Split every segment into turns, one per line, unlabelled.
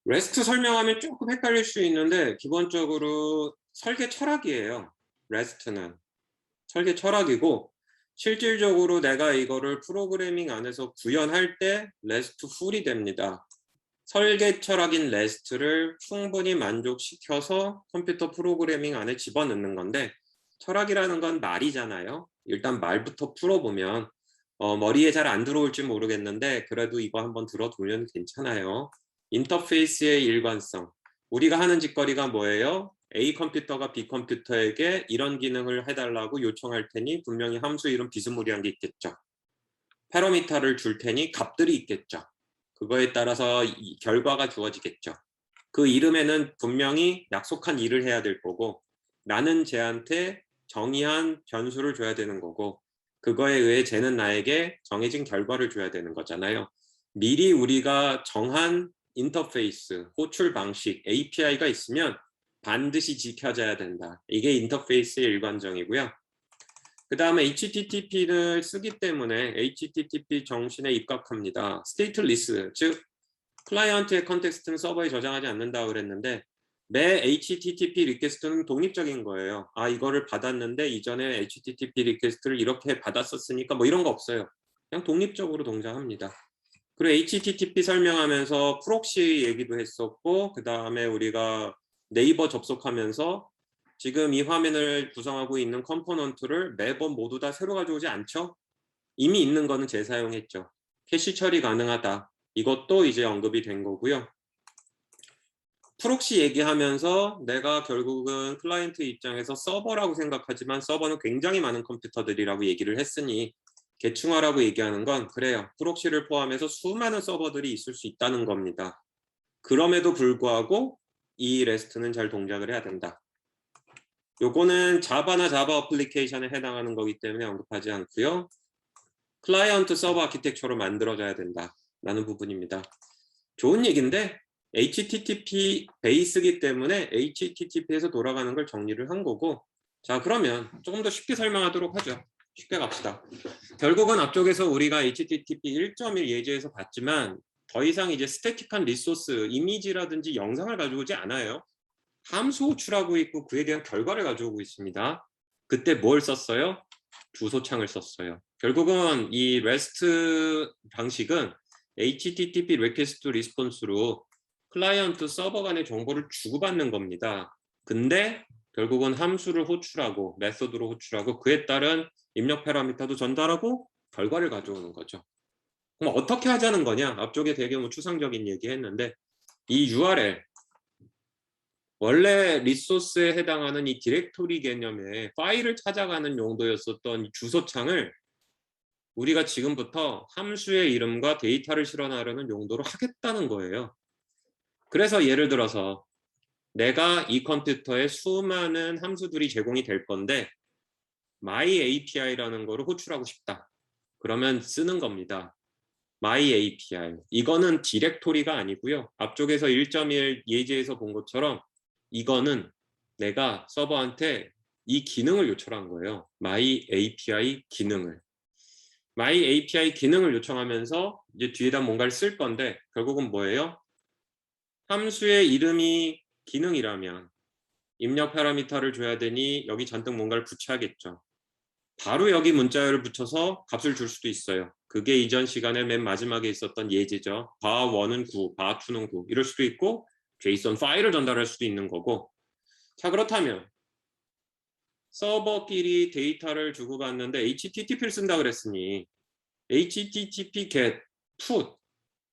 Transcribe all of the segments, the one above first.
REST 설명하면 조금 헷갈릴 수 있는데 기본적으로 설계 철학이에요. REST는 설계 철학이고 실질적으로 내가 이거를 프로그래밍 안에서 구현할 때 RESTful이 됩니다. 설계 철학인 REST를 충분히 만족시켜서 컴퓨터 프로그래밍 안에 집어넣는 건데 철학이라는 건 말이잖아요. 일단 말부터 풀어보면 머리에 잘 안 들어올지 모르겠는데 그래도 이거 한번 들어두면 괜찮아요. 인터페이스의 일관성. 우리가 하는 짓거리가 뭐예요? A 컴퓨터가 B 컴퓨터에게 이런 기능을 해달라고 요청할 테니 분명히 함수 이름 비스무리한 게 있겠죠. 패러미터를 줄 테니 값들이 있겠죠. 그거에 따라서 결과가 주어지겠죠. 그 이름에는 분명히 약속한 일을 해야 될 거고 나는 쟤한테 정의한 변수를 줘야 되는 거고 그거에 의해 쟤는 나에게 정해진 결과를 줘야 되는 거잖아요. 미리 우리가 정한 인터페이스, 호출 방식, API가 있으면 반드시 지켜져야 된다. 이게 인터페이스의 일관성이고요. 그 다음에 HTTP를 쓰기 때문에 HTTP 정신에 입각합니다. 스테이트리스, 즉 클라이언트의 컨텍스트는 서버에 저장하지 않는다고 그랬는데 매 HTTP 리퀘스트는 독립적인 거예요. 아, 이거를 받았는데 이전에 HTTP 리퀘스트를 이렇게 받았었으니까 뭐 이런 거 없어요. 그냥 독립적으로 동작합니다. 그리고 HTTP 설명하면서 프록시 얘기도 했었고 그 다음에 우리가 네이버 접속하면서 지금 이 화면을 구성하고 있는 컴포넌트를 매번 모두 다 새로 가져오지 않죠? 이미 있는 거는 재사용했죠. 캐시 처리 가능하다. 이것도 이제 언급이 된 거고요. 프록시 얘기하면서 내가 결국은 클라이언트 입장에서 서버라고 생각하지만 서버는 굉장히 많은 컴퓨터들이라고 얘기를 했으니 계층화라고 얘기하는 건 그래요. 프록시를 포함해서 수많은 서버들이 있을 수 있다는 겁니다. 그럼에도 불구하고 이 REST는 잘 동작을 해야 된다. 요거는 자바나 자바 어플리케이션에 해당하는 거기 때문에 언급하지 않고요. 클라이언트 서버 아키텍처로 만들어져야 된다라는 부분입니다. 좋은 얘기인데 HTTP 베이스기 때문에 HTTP에서 돌아가는 걸 정리를 한 거고 자 그러면 조금 더 쉽게 설명하도록 하죠. 쉽게 갑시다. 결국은 앞쪽에서 우리가 HTTP 1.1 예제에서 봤지만 더 이상 이제 스태틱한 리소스, 이미지라든지 영상을 가져오지 않아요. 함수 호출하고 있고 그에 대한 결과를 가져오고 있습니다. 그때 뭘 썼어요? 주소창을 썼어요. 결국은 이 REST 방식은 HTTP 리퀘스트 리스폰스로 클라이언트 서버 간의 정보를 주고받는 겁니다. 근데 결국은 함수를 호출하고 메소드로 호출하고 그에 따른 입력 패러미터도 전달하고 결과를 가져오는 거죠. 그럼 어떻게 하자는 거냐? 앞쪽에 되게 뭐 추상적인 얘기 했는데 이 URL 원래 리소스에 해당하는 이 디렉토리 개념의 파일을 찾아가는 용도였었던 이 주소창을 우리가 지금부터 함수의 이름과 데이터를 실어나르는 용도로 하겠다는 거예요. 그래서 예를 들어서 내가 이 컴퓨터에 수많은 함수들이 제공이 될 건데 myAPI라는 거를 호출하고 싶다. 그러면 쓰는 겁니다. myAPI. 이거는 디렉토리가 아니고요. 앞쪽에서 1.1 예제에서 본 것처럼 이거는 내가 서버한테 이 기능을 요청한 거예요. myAPI 기능을. myAPI 기능을 요청하면서 이제 뒤에다 뭔가를 쓸 건데 결국은 뭐예요? 함수의 이름이 기능이라면 입력 파라미터를 줘야 되니 여기 잔뜩 뭔가를 붙여야겠죠. 바로 여기 문자열을 붙여서 값을 줄 수도 있어요. 그게 이전 시간에 맨 마지막에 있었던 예제죠. 바1은 9, 바2는 9 이럴 수도 있고 JSON 파일을 전달할 수도 있는 거고 자 그렇다면 서버끼리 데이터를 주고받는데 HTTP를 쓴다 그랬으니 HTTP get, put,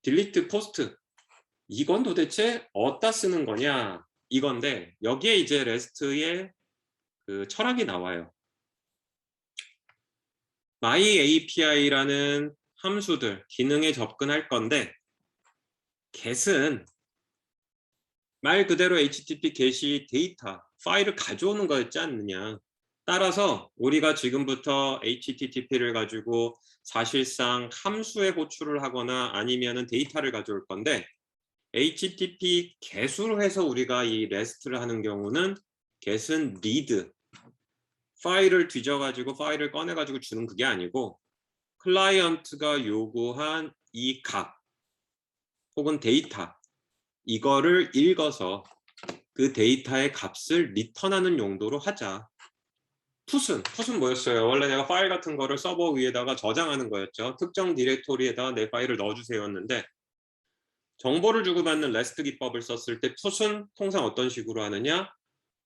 delete, post 이건 도대체 어디다 쓰는 거냐 이건데 여기에 이제 REST의 그 철학이 나와요. myAPI라는 함수들, 기능에 접근할 건데 get은 말 그대로 HTTP get이 데이터, 파일을 가져오는 거였지 않느냐. 따라서 우리가 지금부터 HTTP를 가지고 사실상 함수에 호출을 하거나 아니면은 데이터를 가져올 건데 HTTP get으로 해서 우리가 이 REST를 하는 경우는 get은 read, 파일을 뒤져가지고 파일을 꺼내가지고 주는 그게 아니고 클라이언트가 요구한 이 값 혹은 데이터 이거를 읽어서 그 데이터의 값을 리턴하는 용도로 하자. 풋은 뭐였어요? 원래 내가 파일 같은 거를 서버 위에다가 저장하는 거였죠. 특정 디렉토리에다가 내 파일을 넣어주세요였는데, 정보를 주고받는 REST 기법을 썼을 때 풋은 통상 어떤 식으로 하느냐?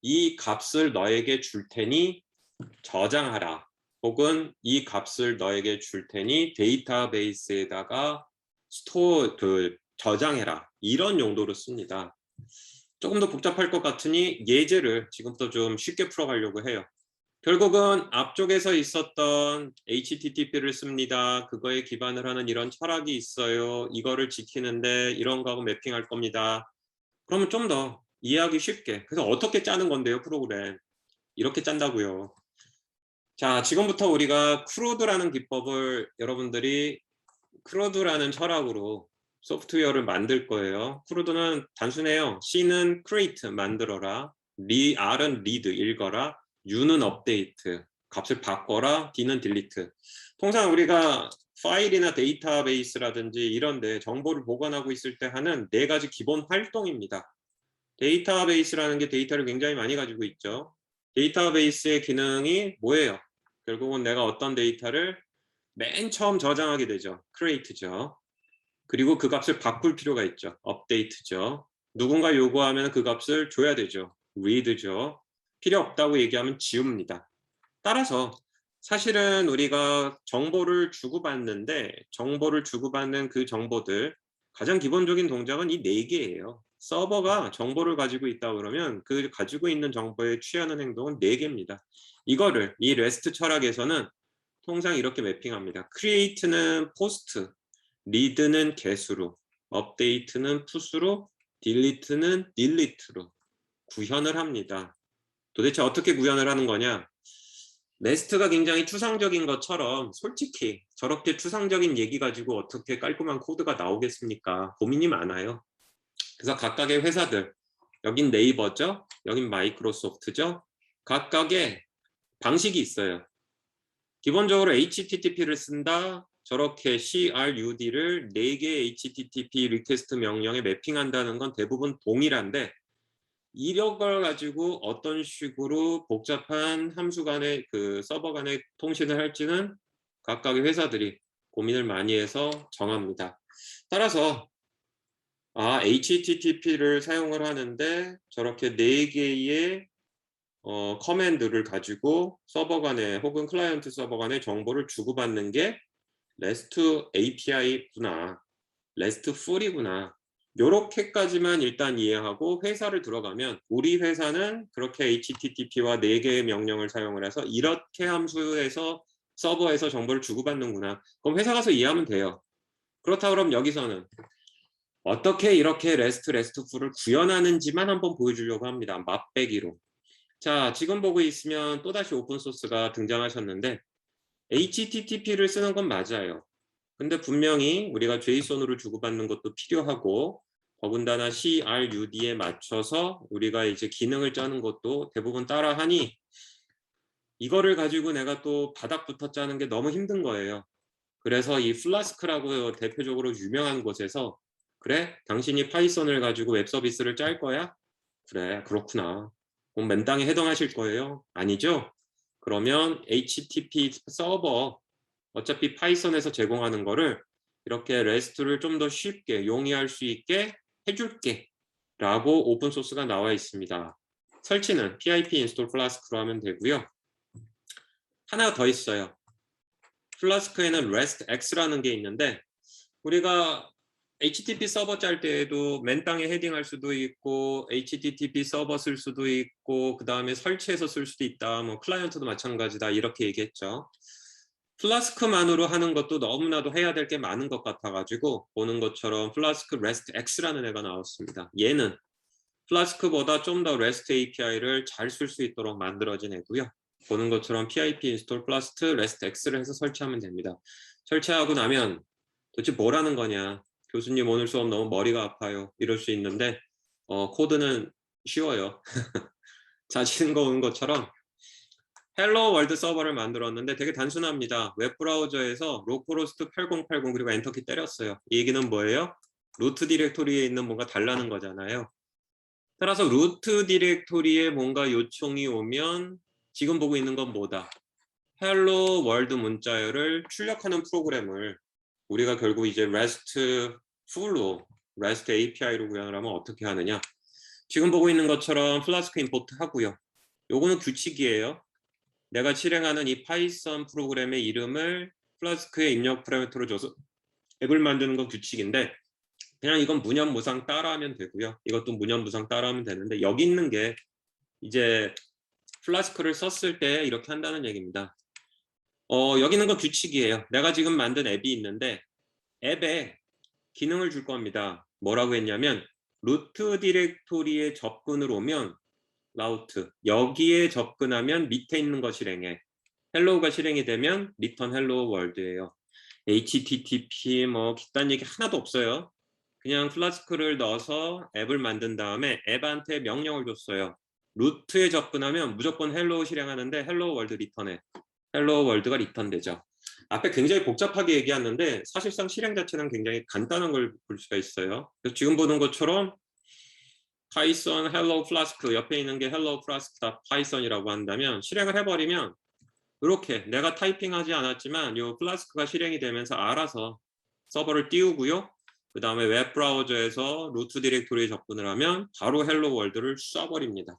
이 값을 너에게 줄 테니 저장하라. 혹은 이 값을 너에게 줄 테니 데이터베이스에다가 저장해라. 이런 용도로 씁니다. 조금 더 복잡할 것 같으니 예제를 지금부터 좀 쉽게 풀어가려고 해요. 결국은 앞쪽에서 있었던 HTTP를 씁니다. 그거에 기반을 하는 이런 철학이 있어요. 이거를 지키는데 이런 거하고 매핑할 겁니다. 그러면 좀 더 이해하기 쉽게. 그래서 어떻게 짜는 건데요, 프로그램? 이렇게 짠다고요. 자, 지금부터 우리가 크루드라는 기법을 여러분들이 크루드라는 철학으로 소프트웨어를 만들 거예요. 크루드는 단순해요. C는 create, 만들어라. R은 read, 읽어라. U는 update, 값을 바꿔라. D는 delete. 통상 우리가 파일이나 데이터베이스라든지 이런데 정보를 보관하고 있을 때 하는 4가지 기본 활동입니다. 데이터베이스라는 게 데이터를 굉장히 많이 가지고 있죠. 데이터베이스의 기능이 뭐예요? 결국은 내가 어떤 데이터를 맨 처음 저장하게 되죠. create죠. 그리고 그 값을 바꿀 필요가 있죠. update죠. 누군가 요구하면 그 값을 줘야 되죠. read죠. 필요 없다고 얘기하면 지웁니다. 따라서 사실은 우리가 정보를 주고받는데 정보를 주고받는 그 정보들 가장 기본적인 동작은 이 4개예요. 서버가 정보를 가지고 있다 그러면 그 가지고 있는 정보에 취하는 행동은 4개입니다. 이거를 이 REST 철학에서는 통상 이렇게 매핑합니다. create는 post, read는 get으로, update는 put으로, delete는 delete로 구현을 합니다. 도대체 어떻게 구현을 하는 거냐? REST가 굉장히 추상적인 것처럼 솔직히 저렇게 추상적인 얘기 가지고 어떻게 깔끔한 코드가 나오겠습니까? 고민이 많아요. 그래서 각각의 회사들, 여긴 네이버죠? 여긴 마이크로소프트죠? 각각의 방식이 있어요. 기본적으로 HTTP를 쓴다. 저렇게 CRUD를 4개의 HTTP 리퀘스트 명령에 매핑한다는 건 대부분 동일한데 이런 걸 가지고 어떤 식으로 복잡한 함수 간의 그 서버 간의 통신을 할지는 각각의 회사들이 고민을 많이 해서 정합니다. 따라서 HTTP를 사용을 하는데 저렇게 4개의 커맨드를 가지고 서버 간에 혹은 클라이언트 서버 간에 정보를 주고받는 게 REST API구나. RESTful이구나. 요렇게까지만 일단 이해하고 회사를 들어가면 우리 회사는 그렇게 HTTP와 4개의 명령을 사용을 해서 이렇게 함수에서 서버에서 정보를 주고받는구나. 그럼 회사 가서 이해하면 돼요. 그렇다 그럼 여기서는 어떻게 이렇게 RESTful을 구현하는지만 한번 보여주려고 합니다. 맛배기로. 자, 지금 보고 있으면 또다시 오픈소스가 등장하셨는데 HTTP를 쓰는 건 맞아요. 근데 분명히 우리가 JSON으로 주고받는 것도 필요하고 더군다나 CRUD에 맞춰서 우리가 이제 기능을 짜는 것도 대부분 따라하니 이거를 가지고 내가 또 바닥부터 짜는 게 너무 힘든 거예요. 그래서 이 플라스크라고 대표적으로 유명한 곳에서 그래? 당신이 파이썬을 가지고 웹 서비스를 짤 거야? 그래, 그렇구나. 그럼 맨땅에 해당하실 거예요? 아니죠? 그러면 HTTP 서버 어차피 파이썬에서 제공하는 거를 이렇게 REST를 좀 더 쉽게 용이할 수 있게 해줄게 라고 오픈소스가 나와 있습니다. 설치는 pip install flask로 하면 되고요. 하나 더 있어요. 플라스크에는 RESTX라는 게 있는데 우리가 HTTP 서버 짤 때에도 맨 땅에 헤딩할 수도 있고 HTTP 서버 쓸 수도 있고 그 다음에 설치해서 쓸 수도 있다. 뭐 클라이언트도 마찬가지다 이렇게 얘기했죠. 플라스크만으로 하는 것도 너무나도 해야 될 게 많은 것 같아가지고 보는 것처럼 플라스크 RESTX라는 애가 나왔습니다. 얘는 플라스크보다 좀 더 REST API를 잘 쓸 수 있도록 만들어진 애고요. 보는 것처럼 pip install flask RESTX를 해서 설치하면 됩니다. 설치하고 나면 도대체 뭐라는 거냐. 교수님 오늘 수업 너무 머리가 아파요. 이럴 수 있는데 코드는 쉬워요. 자신 거온 것처럼 헬로 월드 서버를 만들었는데 되게 단순합니다. 웹브라우저에서 로컬호스트 8080 그리고 엔터키 때렸어요. 이 얘기는 뭐예요? 루트 디렉토리에 있는 뭔가 달라는 거잖아요. 따라서 루트 디렉토리에 뭔가 요청이 오면 지금 보고 있는 건 뭐다? 헬로 월드 문자열을 출력하는 프로그램을 우리가 결국 이제 REST 풀로 REST API로 구현을 하면 어떻게 하느냐? 지금 보고 있는 것처럼 플라스크 임포트 하고요. 요거는 규칙이에요. 내가 실행하는 이 파이썬 프로그램의 이름을 플라스크에 입력 파라미터로 줘서 앱을 만드는 건 규칙인데 그냥 이건 무념무상 따라하면 되고요. 이것도 무념무상 따라하면 되는데 여기 있는 게 이제 플라스크를 썼을 때 이렇게 한다는 얘기입니다. 여기 있는 건 규칙이에요. 내가 지금 만든 앱이 있는데 앱에 기능을 줄 겁니다. 뭐라고 했냐면 루트 디렉토리에 접근을 오면 라우트 여기에 접근하면 밑에 있는 거 실행해. 헬로우가 실행이 되면 리턴 헬로 월드예요. HTTP 뭐 기딴 얘기 하나도 없어요. 그냥 플라스크를 넣어서 앱을 만든 다음에 앱한테 명령을 줬어요. 루트에 접근하면 무조건 헬로우 실행하는데 헬로우 월드 리턴해. 헬로우 월드가 리턴되죠. 앞에 굉장히 복잡하게 얘기하는데 사실상 실행 자체는 굉장히 간단한 걸 볼 수가 있어요. 그래서 지금 보는 것처럼 파이썬 헬로우 플라스크 옆에 있는 게 헬로우 플라스크다 파이썬이라고 한다면 실행을 해버리면 이렇게 내가 타이핑하지 않았지만 이 플라스크가 실행이 되면서 알아서 서버를 띄우고요. 그 다음에 웹브라우저에서 루트 디렉토리에 접근을 하면 바로 헬로 월드를 쏴버립니다.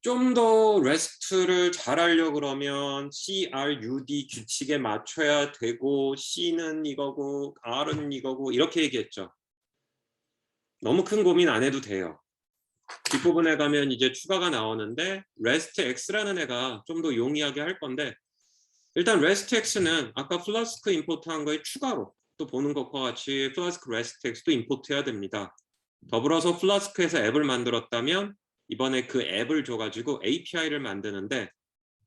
좀 더 REST를 잘 하려고 그러면 CRUD 규칙에 맞춰야 되고 C는 이거고 R은 이거고 이렇게 얘기했죠. 너무 큰 고민 안 해도 돼요. 뒷부분에 가면 이제 추가가 나오는데 RESTX라는 애가 좀 더 용이하게 할 건데 일단 RESTX는 아까 플라스크 임포트한 거에 추가로 또 보는 것과 같이 플라스크 RESTX도 임포트해야 됩니다. 더불어서 플라스크에서 앱을 만들었다면 이번에 그 앱을 줘가지고 API를 만드는데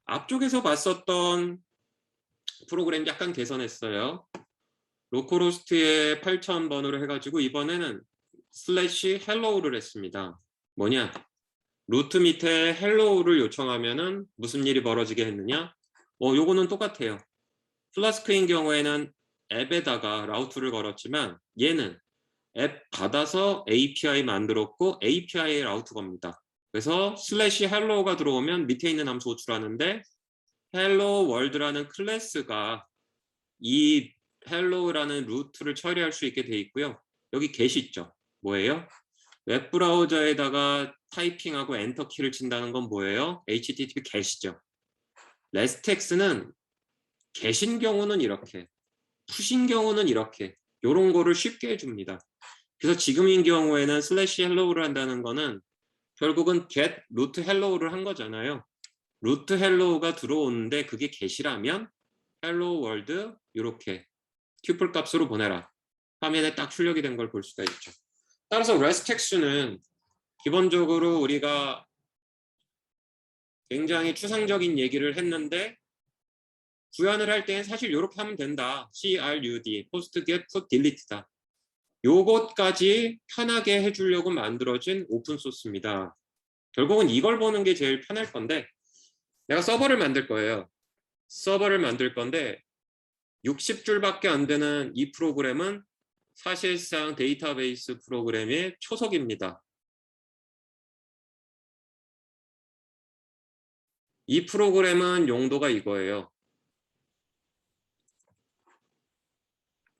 앞쪽에서 봤었던 프로그램 약간 개선했어요. 로컬호스트에 8000번으로 해가지고 이번에는 슬래시 헬로우를 했습니다. 뭐냐? 루트 밑에 헬로우를 요청하면은 무슨 일이 벌어지게 했느냐? 요거는 똑같아요. 플라스크인 경우에는 앱에다가 라우트를 걸었지만 얘는 앱 받아서 API 만들었고 API 라우트 겁니다. 그래서 슬래시 헬로우가 들어오면 밑에 있는 함수 호출하는데 헬로 월드라는 클래스가 이 헬로우라는 루트를 처리할 수 있게 돼 있고요. 여기 게시 있죠. 뭐예요? 웹브라우저에다가 타이핑하고 엔터 키를 친다는 건 뭐예요? HTTP 게시죠. RESTX는 게신 경우는 이렇게, 푸신 경우는 이렇게 이런 거를 쉽게 해줍니다. 그래서 지금인 경우에는 슬래시 헬로우를 한다는 거는 결국은 get root hello를 한 거잖아요. root hello가 들어오는데 그게 게시라면 hello world 이렇게 튜플 값으로 보내라. 화면에 딱 출력이 된 걸 볼 수가 있죠. 따라서 RESTX는 기본적으로 우리가 굉장히 추상적인 얘기를 했는데 구현을 할 때는 사실 이렇게 하면 된다. CRUD, post get put delete다. 요것까지 편하게 해주려고 만들어진 오픈소스입니다. 결국은 이걸 보는 게 제일 편할 건데 내가 서버를 만들 거예요. 서버를 만들 건데 60줄밖에 안 되는 이 프로그램은 사실상 데이터베이스 프로그램의 초석입니다. 이 프로그램은 용도가 이거예요.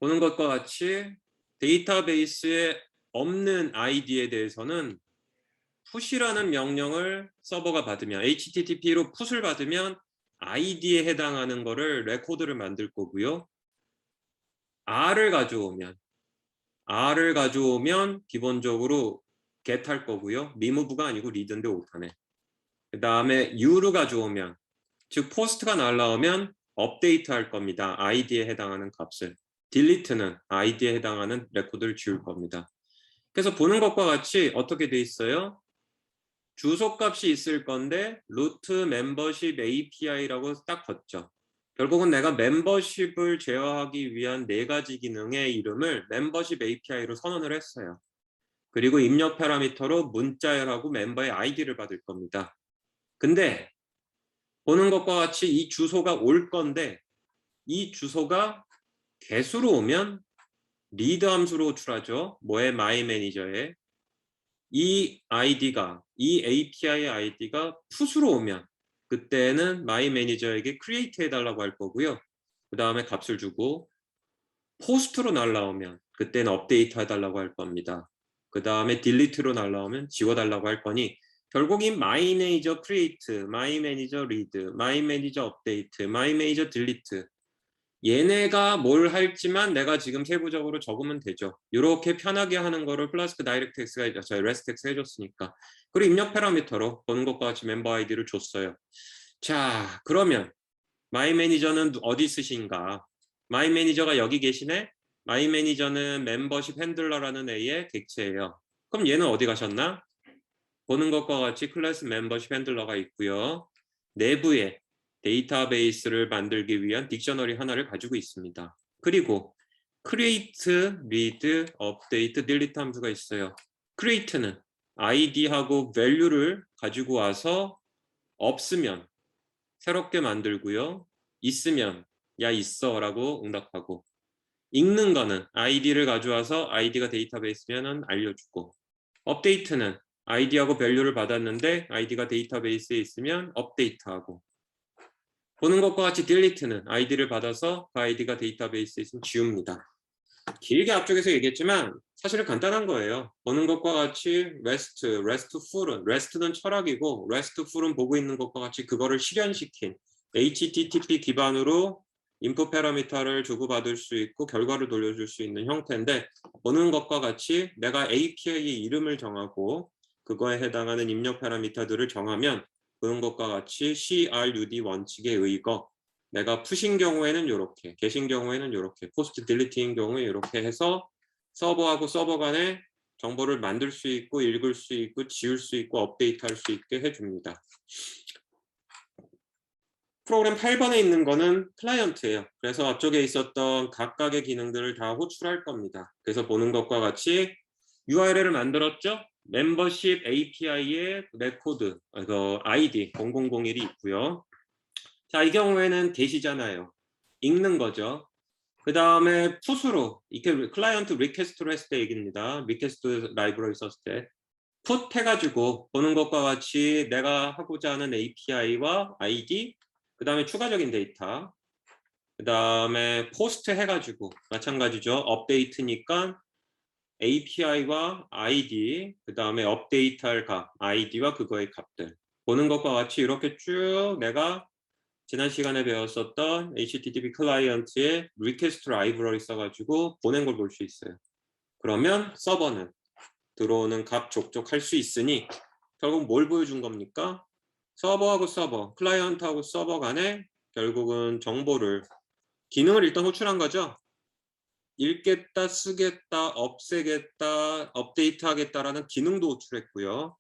보는 것과 같이 데이터베이스에 없는 아이디에 대해서는 푸시라는 명령을 서버가 받으면 HTTP로 푸시를 받으면 아이디에 해당하는 거를 레코드를 만들 거고요. R을 가져오면 기본적으로 get 할 거고요. remove가 아니고 read인데 오타네. 그 다음에 U를 가져오면 즉 post가 날라오면 업데이트 할 겁니다. 아이디에 해당하는 값을. delete는 아이디에 해당하는 레코드를 지울 겁니다. 그래서 보는 것과 같이 어떻게 돼 있어요? 주소값이 있을 건데 root membership API라고 딱 걷죠. 결국은 내가 멤버십을 제어하기 위한 4가지 기능의 이름을 멤버십 API로 선언을 했어요. 그리고 입력 파라미터로 문자열하고 멤버의 아이디를 받을 겁니다. 근데 보는 것과 같이 이 주소가 올 건데 이 주소가 개수로 오면 리드 함수로 호출하죠. 뭐의 my manager에 이 아이디가 이 API 아이디가 풋으로 오면 그때는 my manager에게 create 해달라고 할 거고요. 그 다음에 값을 주고 post로 날라오면 그때는 업데이트 해달라고 할 겁니다. 그 다음에 delete로 날라오면 지워달라고 할 거니 결국 이 my manager create, my manager read, my manager update, my manager delete 얘네가 뭘 할지만 내가 지금 세부적으로 적으면 되죠. 이렇게 편하게 하는 거를 플라스크 다이렉트X가 저희 RESTX가 해줬으니까. 그리고 입력 패러미터로 보는 것과 같이 멤버 아이디를 줬어요. 자, 그러면 마이 매니저는 어디 쓰신가? 마이 매니저가 여기 계시네? 마이 매니저는 멤버십 핸들러라는 A의 객체예요. 그럼 얘는 어디 가셨나? 보는 것과 같이 클래스 멤버십 핸들러가 있고요. 내부에 데이터베이스를 만들기 위한 딕셔너리 하나를 가지고 있습니다. 그리고 create, read, update, delete 함수가 있어요. create는 id하고 value를 가지고 와서 없으면 새롭게 만들고요. 있으면 야 있어 라고 응답하고 읽는 거는 id를 가져와서 id가 데이터베이스면은 알려주고 업데이트는 id하고 밸류를 받았는데 id가 데이터베이스에 있으면 업데이트하고 보는 것과 같이 delete는 id를 받아서 그 id가 데이터베이스에 있으면 지웁니다. 길게 앞쪽에서 얘기했지만 사실은 간단한 거예요. 보는 것과 같이 RESTful은 REST는 철학이고 RESTful은 보고 있는 것과 같이 그거를 실현시킨 HTTP 기반으로 인풋 패러미터를 주고받을 수 있고 결과를 돌려줄 수 있는 형태인데 보는 것과 같이 내가 API의 이름을 정하고 그거에 해당하는 입력 패러미터들을 정하면 보는 것과 같이 CRUD 원칙에 의거 내가 푸신 경우에는 이렇게, 게신 경우에는 이렇게, 포스트 딜리트인 경우에 이렇게 해서 서버하고 서버 간에 정보를 만들 수 있고 읽을 수 있고 지울 수 있고 업데이트할 수 있게 해줍니다. 프로그램 8번에 있는 거는 클라이언트예요. 그래서 앞쪽에 있었던 각각의 기능들을 다 호출할 겁니다. 그래서 보는 것과 같이 URL을 만들었죠? 멤버십 API의 레코드, ID 0001이 있고요. 자, 이 경우에는 게시잖아요. 읽는 거죠. 그 다음에 풋으로, 이렇게 클라이언트 리퀘스트로 했을 때 얘기입니다. 리퀘스트 라이브러리 썼을 때. 풋 해가지고 보는 것과 같이 내가 하고자 하는 API와 ID, 그 다음에 추가적인 데이터, 그 다음에 포스트 해가지고 마찬가지죠. 업데이트니까 API와 ID, 그 다음에 업데이트할 값, ID와 그거의 값들. 보는 것과 같이 이렇게 쭉 내가 지난 시간에 배웠었던 HTTP 클라이언트의 리퀘스트 라이브러리 써가지고 보낸 걸 볼 수 있어요. 그러면 서버는 들어오는 값 족족 할 수 있으니 결국 뭘 보여준 겁니까? 서버하고 서버, 클라이언트하고 서버 간에 결국은 정보를, 기능을 일단 호출한 거죠. 읽겠다, 쓰겠다, 없애겠다, 업데이트하겠다라는 기능도 호출했고요.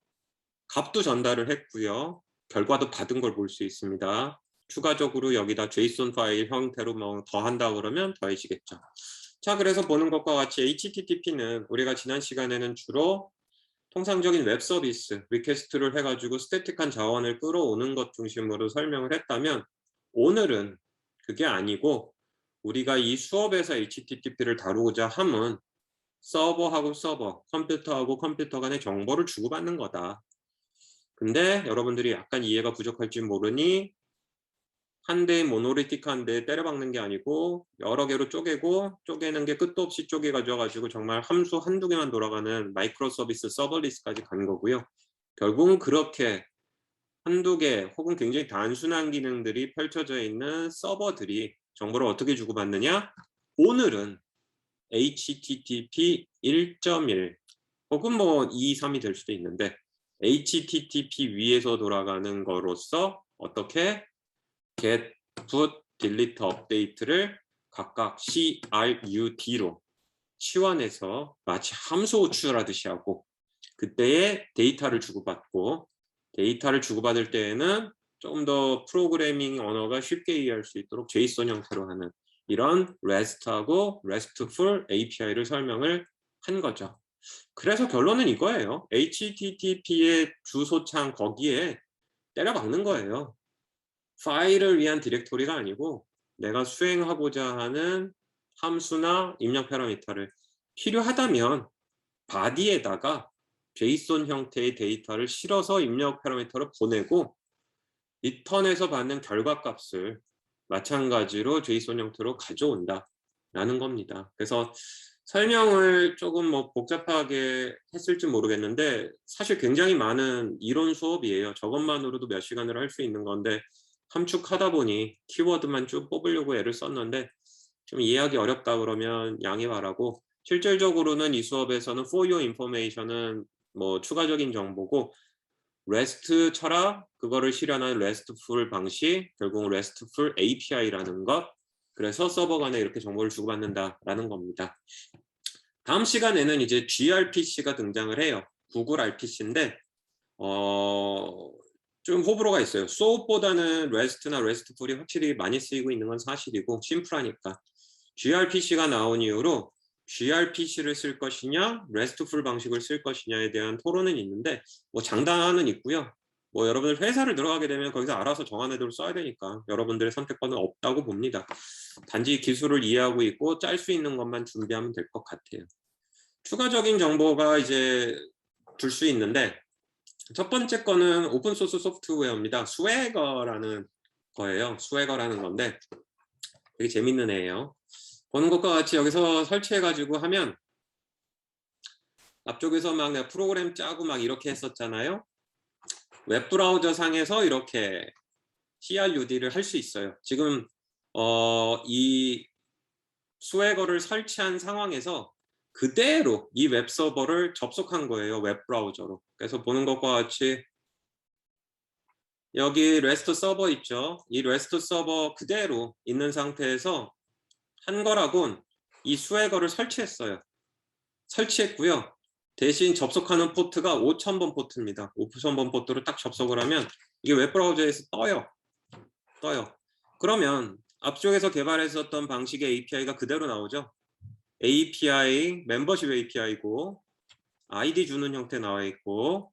값도 전달을 했고요. 결과도 받은 걸 볼 수 있습니다. 추가적으로 여기다 JSON 파일 형태로 뭐 더 한다 그러면 더해지겠죠. 자, 그래서 보는 것과 같이 HTTP는 우리가 지난 시간에는 주로 통상적인 웹 서비스, 리퀘스트를 해가지고 스태틱한 자원을 끌어오는 것 중심으로 설명을 했다면 오늘은 그게 아니고 우리가 이 수업에서 HTTP를 다루고자 함은 서버하고 서버, 컴퓨터하고 컴퓨터 간의 정보를 주고받는 거다. 근데 여러분들이 약간 이해가 부족할지 모르니 한 대의 모노리틱한 데 때려박는 게 아니고 여러 개로 쪼개고 쪼개는 게 끝도 없이 쪼개가지고 정말 함수 한두 개만 돌아가는 마이크로 서비스 서버리스까지 간 거고요. 결국은 그렇게 한두 개 혹은 굉장히 단순한 기능들이 펼쳐져 있는 서버들이 정보를 어떻게 주고받느냐? 오늘은 HTTP 1.1 혹은 뭐 2, 3이 될 수도 있는데 HTTP 위에서 돌아가는 거로서 어떻게 get, put, delete, update를 각각 CRUD로 치환해서 마치 함수 호출하듯이 하고 그때의 데이터를 주고받고 데이터를 주고받을 때에는 조금 더 프로그래밍 언어가 쉽게 이해할 수 있도록 JSON 형태로 하는 이런 REST하고 RESTful API를 설명을 한 거죠. 그래서 결론은 이거예요. HTTP의 주소창 거기에 때려박는 거예요. 파일을 위한 디렉토리가 아니고 내가 수행하고자 하는 함수나 입력 패러미터를 필요하다면 바디에다가 JSON 형태의 데이터를 실어서 입력 패러미터를 보내고 리턴에서 받는 결과값을 마찬가지로 JSON 형태로 가져온다라는 겁니다. 그래서 설명을 조금 뭐 복잡하게 했을지 모르겠는데 사실 굉장히 많은 이론 수업이에요. 저것만으로도 몇 시간을 할 수 있는 건데 함축하다 보니 키워드만 쭉 뽑으려고 애를 썼는데 좀 이해하기 어렵다 그러면 양해 바라고, 실질적으로는 이 수업에서는 for your information은 뭐 추가적인 정보고 REST 철학, 그거를 실현한 RESTful 방식, 결국은 RESTful API라는 것, 그래서 서버 간에 이렇게 정보를 주고받는다라는 겁니다. 다음 시간에는 이제 gRPC가 등장을 해요. 구글 RPC인데 좀 호불호가 있어요. SOAP보다는 REST나 RESTful이 확실히 많이 쓰이고 있는 건 사실이고 심플하니까. gRPC가 나온 이후로 gRPC를 쓸 것이냐, RESTful 방식을 쓸 것이냐에 대한 토론은 있는데 뭐 장단은 있고요. 뭐 여러분들 회사를 들어가게 되면 거기서 알아서 정한 애들을 써야 되니까 여러분들의 선택권은 없다고 봅니다. 단지 기술을 이해하고 있고 짤 수 있는 것만 준비하면 될 것 같아요. 추가적인 정보가 이제 줄 수 있는데 첫 번째 거는 오픈소스 소프트웨어입니다. 스웨거라는 거예요. 스웨거라는 건데 되게 재밌는 애예요. 보는 것과 같이 여기서 설치해가지고 하면 앞쪽에서 막 내가 프로그램 짜고 막 이렇게 했었잖아요. 웹브라우저 상에서 이렇게 CRUD를 할 수 있어요. 지금 이 스웨거를 설치한 상황에서 그대로 이 웹서버를 접속한 거예요. 웹브라우저로. 그래서 보는 것과 같이 여기 REST 서버 있죠. 이 REST 서버 그대로 있는 상태에서 한 거라곤 이 스웨거를 설치했어요. 설치했고요. 대신 접속하는 포트가 5000번 포트입니다. 5000번 포트로 딱 접속을 하면 이게 웹브라우저에서 떠요. 그러면 앞쪽에서 개발했었던 방식의 API가 그대로 나오죠. API, 멤버십 API고 아이디 주는 형태 나와 있고,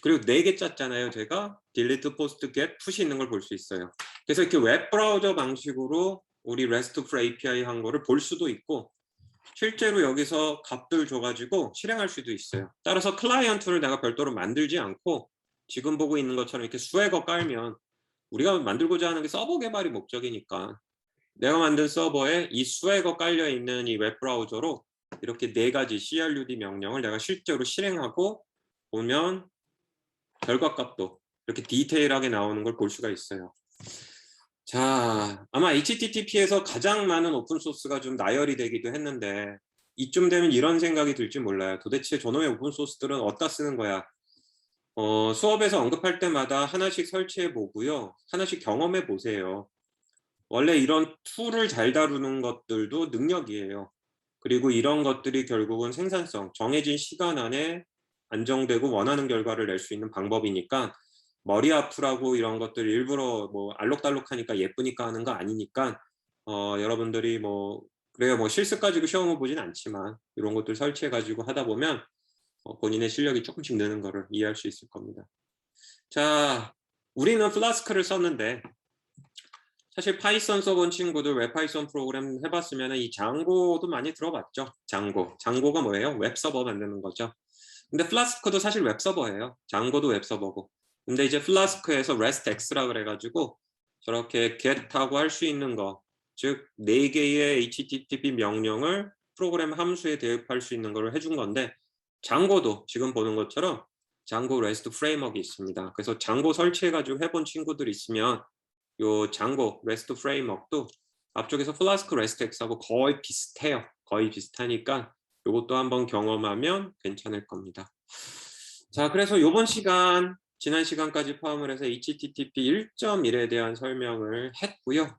그리고 4개 짰잖아요. 제가 delete, post, get, push 있는 걸 볼 수 있어요. 그래서 이렇게 웹브라우저 방식으로 우리 RESTful API 한 거를 볼 수도 있고 실제로 여기서 값들 줘가지고 실행할 수도 있어요. 따라서 클라이언트를 내가 별도로 만들지 않고 지금 보고 있는 것처럼 이렇게 스웨거 깔면, 우리가 만들고자 하는 게 서버 개발이 목적이니까 내가 만든 서버에 이 스웨거 깔려있는 이 웹브라우저로 이렇게 4가지 CRUD 명령을 내가 실제로 실행하고 보면 결과값도 이렇게 디테일하게 나오는 걸 볼 수가 있어요. 자, 아마 HTTP에서 가장 많은 오픈소스가 좀 나열이 되기도 했는데 이쯤 되면 이런 생각이 들지 몰라요. 도대체 저놈의 오픈소스들은 어디다 쓰는 거야? 수업에서 언급할 때마다 하나씩 설치해 보고요. 하나씩 경험해 보세요. 원래 이런 툴을 잘 다루는 것들도 능력이에요. 그리고 이런 것들이 결국은 생산성, 정해진 시간 안에 안정되고 원하는 결과를 낼 수 있는 방법이니까 머리 아프라고 이런 것들 일부러 뭐 알록달록하니까 예쁘니까 하는 거 아니니까 여러분들이 뭐 그래요, 뭐 실습 가지고 시험을 보진 않지만 이런 것들 설치해 가지고 하다 보면 본인의 실력이 조금씩 느는 거를 이해할 수 있을 겁니다. 자, 우리는 플라스크를 썼는데 사실 파이썬 써본 친구들 웹파이썬 프로그램 해봤으면 이 장고도 많이 들어봤죠. 장고가 뭐예요? 웹서버 만드는 거죠. 근데 플라스크도 사실 웹서버예요. 장고도 웹서버고. 근데 이제 플라스크에서 RESTX라 그래가지고 저렇게 get하고 할 수 있는 거, 즉 4개의 HTTP 명령을 프로그램 함수에 대입할 수 있는 걸 해준 건데, 장고도 지금 보는 것처럼 장고 REST 프레임워크가 있습니다. 그래서 장고 설치해가지고 해본 친구들 있으면 요 장고 REST 프레임워크도 앞쪽에서 플라스크 RESTX하고 거의 비슷해요. 거의 비슷하니까 이것도 한번 경험하면 괜찮을 겁니다. 자, 그래서 이번 시간, 지난 시간까지 포함을 해서 HTTP 1.1에 대한 설명을 했고요.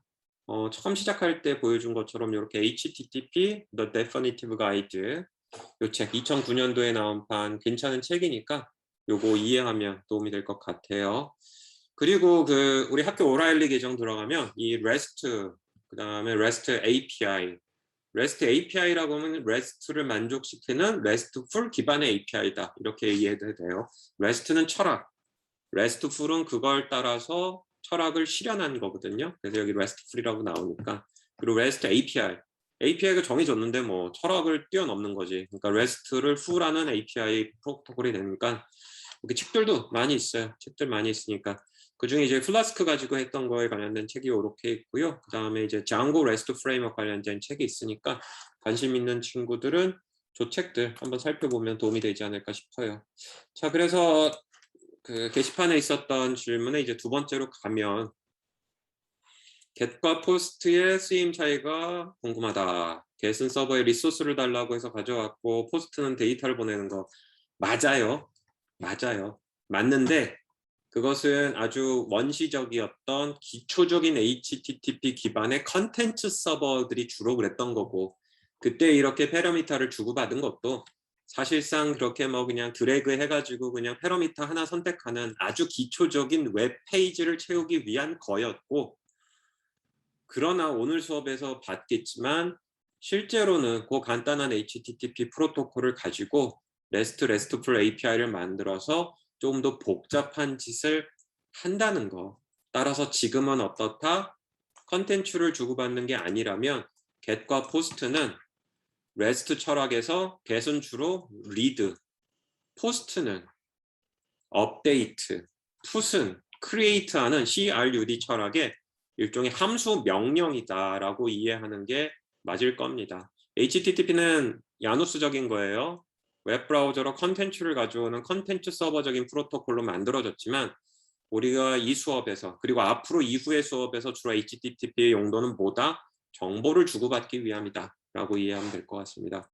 처음 시작할 때 보여준 것처럼 이렇게 HTTP The Definitive Guide, 이 책 2009년도에 나온 판 괜찮은 책이니까 요거 이해하면 도움이 될 것 같아요. 그리고 우리 학교 오라일리 계정 들어가면 이 REST, 그 다음에 REST API, REST API라고 하면 REST를 만족시키는 RESTful 기반의 API다. 이렇게 이해도 돼요. REST는 철학, RESTful은 그걸 따라서 철학을 실현한 거거든요. 그래서 여기 RESTful이라고 나오니까. 그리고 REST API, API가 정해졌는데 뭐 철학을 뛰어넘는 거지. 그러니까 REST를 full하는 API 프로토콜이 되니까 이렇게 책들도 많이 있어요. 책들 많이 있으니까 그중에 이제 플라스크 가지고 했던 거에 관련된 책이 이렇게 있고요. 그다음에 이제 Django REST 프레임워크 관련된 책이 있으니까 관심 있는 친구들은 저 책들 한번 살펴보면 도움이 되지 않을까 싶어요. 자, 그래서 그 게시판에 있었던 질문에 이제 두 번째로 가면 get과 post의 쓰임 차이가 궁금하다. get은 서버에 리소스를 달라고 해서 가져왔고 post는 데이터를 보내는 거 맞아요. 맞아요. 맞는데 그것은 아주 원시적이었던 기초적인 HTTP 기반의 컨텐츠 서버들이 주로 그랬던 거고 그때 이렇게 패러미터를 주고받은 것도 사실상 그렇게 뭐 그냥 드래그 해가지고 그냥 패러미터 하나 선택하는 아주 기초적인 웹페이지를 채우기 위한 거였고 그러나 오늘 수업에서 봤겠지만 실제로는 그 간단한 HTTP 프로토콜을 가지고 RESTful API를 만들어서 좀 더 복잡한 짓을 한다는 거. 따라서 지금은 어떻다? 컨텐츠를 주고받는 게 아니라면 get과 post는 REST 철학에서 get은 주로 read, post는 update, put은 create하는 CRUD 철학의 일종의 함수 명령이다라고 이해하는 게 맞을 겁니다. HTTP는 야누스적인 거예요. 웹브라우저로 컨텐츠를 가져오는 컨텐츠 서버적인 프로토콜로 만들어졌지만 우리가 이 수업에서 그리고 앞으로 이후의 수업에서 주로 HTTP의 용도는 뭐다? 정보를 주고받기 위함이다 라고 이해하면 될 것 같습니다.